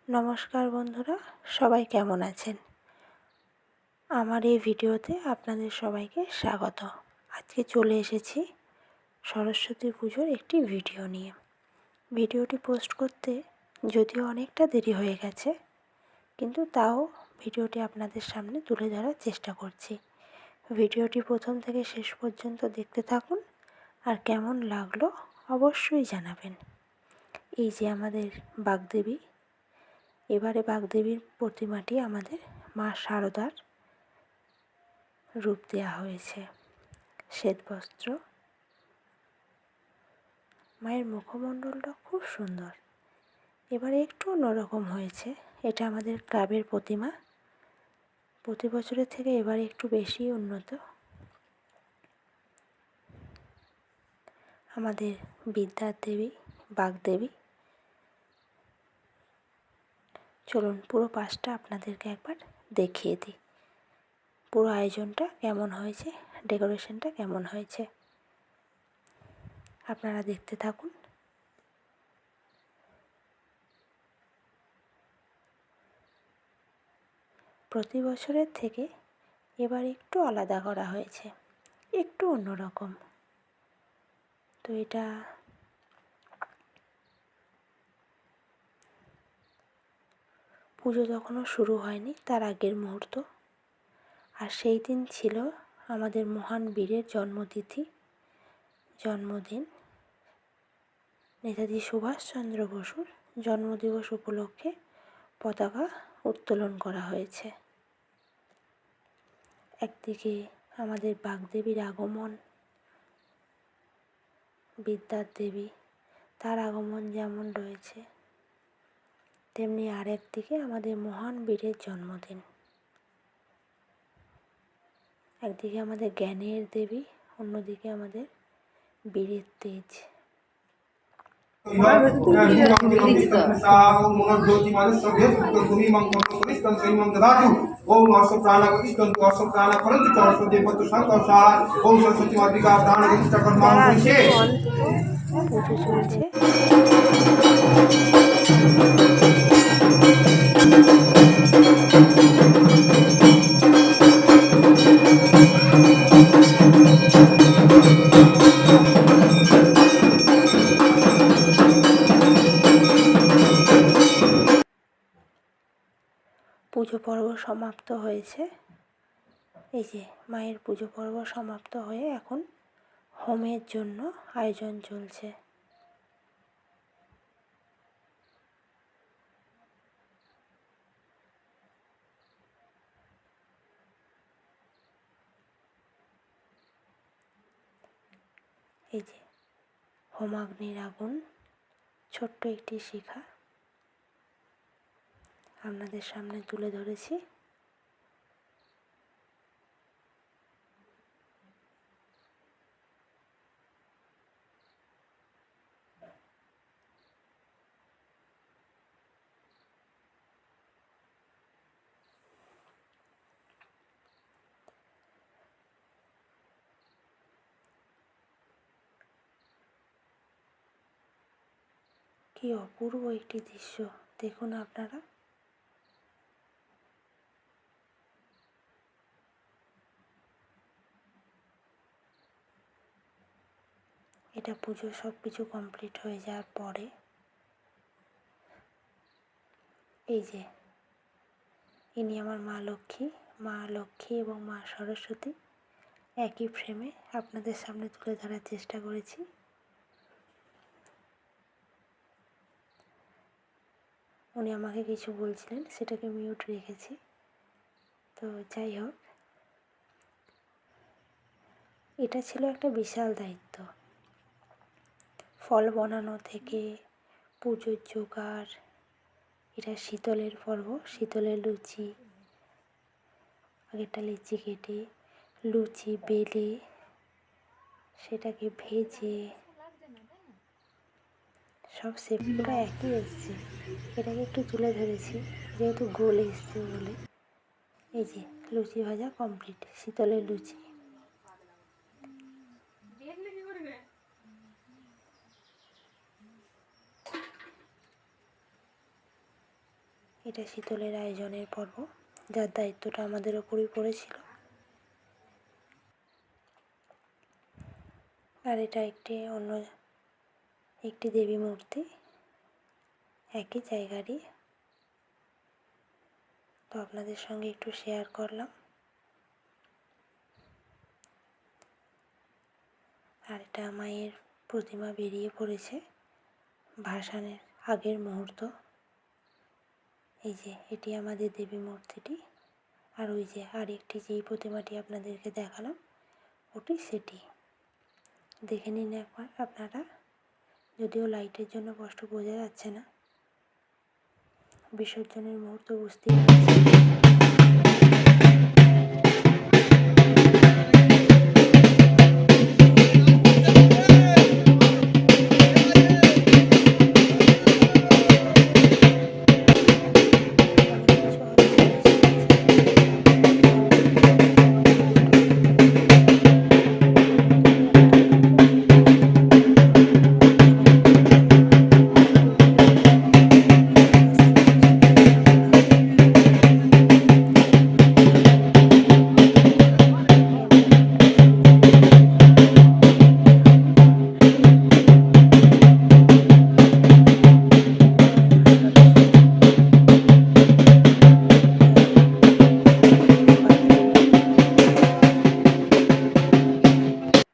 নমস্কার বন্ধুরা, সবাই কেমন আছেন? আমার এই ভিডিওতে আপনাদের সবাইকে স্বাগত। আজকে চলে এসেছি সরস্বতী পুজোর একটি ভিডিও নিয়ে। ভিডিওটি পোস্ট করতে যদিও অনেকটা দেরি হয়ে গেছে, কিন্তু তাও ভিডিওটি আপনাদের সামনে তুলে ধরার চেষ্টা করছি। ভিডিওটি প্রথম থেকে শেষ পর্যন্ত দেখতে থাকুন, আর কেমন লাগলো অবশ্যই জানাবেন। এই যে আমাদের বাগদেবী, এবারে বাগদেবীর প্রতিমাটি আমাদের মা শারদার রূপ দেওয়া হয়েছে। শ্বেতবস্ত্র, মায়ের মুখমণ্ডলটা খুব সুন্দর। এবারে একটু অন্যরকম হয়েছে। এটা আমাদের ক্লাবের প্রতিমা, প্রতি বছরের থেকে এবারে একটু বেশি উন্নত। আমাদের বিদ্যার দেবী বাগদেবী। চলুন পুরো পাশটা আপনাদেরকে একবার দেখিয়ে দিই, পুরো আয়োজনটা কেমন হয়েছে, ডেকোরেশনটা কেমন হয়েছে আপনারা দেখতে থাকুন। প্রতি বছরের থেকে এবার একটু আলাদা করা হয়েছে, একটু অন্যরকম। তো এটা পুজো তখনও শুরু হয়নি, তার আগের মুহূর্ত। আর সেই দিন ছিল আমাদের মহান বীরের জন্মদিন। নেতাজি সুভাষচন্দ্র বসুর জন্মদিবস উপলক্ষে পতাকা উত্তোলন করা হয়েছে। একদিকে আমাদের বাগদেবীর আগমন, বিদ্যার দেবী, তার আগমন যেমন রয়েছে, তেমনি আর একদিকে আমাদের মহান বীরের জন্মদিন। একদিকে আমাদের জ্ঞানের দেবী, অন্যদিকে আমাদের বীরের তেজ। পুজো চলছে। পুজো পর্ব সমাপ্ত হয়েছে। এই যে মায়ের পুজো পর্ব সমাপ্ত হয়ে এখন হোমের জন্য আয়োজন চলছে। এই যে হোমাগ্নির আগুন, ছোট্ট একটি শিখা আপনাদের সামনে তুলে ধরেছি। কি অপূর্ব একটি দৃশ্য, দেখুন আপনারা। এটা পুজো সব কিছু কমপ্লিট হয়ে যাওয়ার পরে এই যে ইনি আমার মা লক্ষ্মী এবং মা সরস্বতী একই ফ্রেমে আপনাদের সামনে তুলে ধরার চেষ্টা করেছি। উনি আমাকে কিছু বলছিলেন, সেটাকে মিউট রেখেছি। তো যাই হোক, এটা ছিল একটা বিশাল দায়িত্ব। ফল বানানো থেকে পুজোর জোগাড়, এটা শীতলের পর্ব, শীতলের লুচি, আগেরটা লিচি কেটে লুচি বেলে সেটাকে ভেজে সব শেপগুলো একই এসছে। এটাকে একটু তুলে ধরেছি যেহেতু গোল এসছে বলে। এই যে লুচি ভাজা কমপ্লিট, শীতলের লুচি। এটা শীতলের আয়োজনের পর্ব, যার দায়িত্বটা আমাদের ওপরই পড়েছিল। আর এটা অন্য একটি দেবী মূর্তি, একই জায়গারই। তো আপনাদের সঙ্গে একটু শেয়ার করলাম। আর এটা মায়ের প্রতিমা বেরিয়ে পড়েছে ভাসানের আগের মুহূর্ত। এই যে এটি আমাদের দেবী মূর্তিটি, আর ওই যে আরেকটি যেই প্রতিমাটি আপনাদেরকে দেখালাম ওটি সেটি। দেখে নিন একবার আপনারা, যদিও লাইটের জন্য স্পষ্ট বোঝা যাচ্ছে না। বিসর্জনের মুহূর্ত বুঝতেই পারছেন।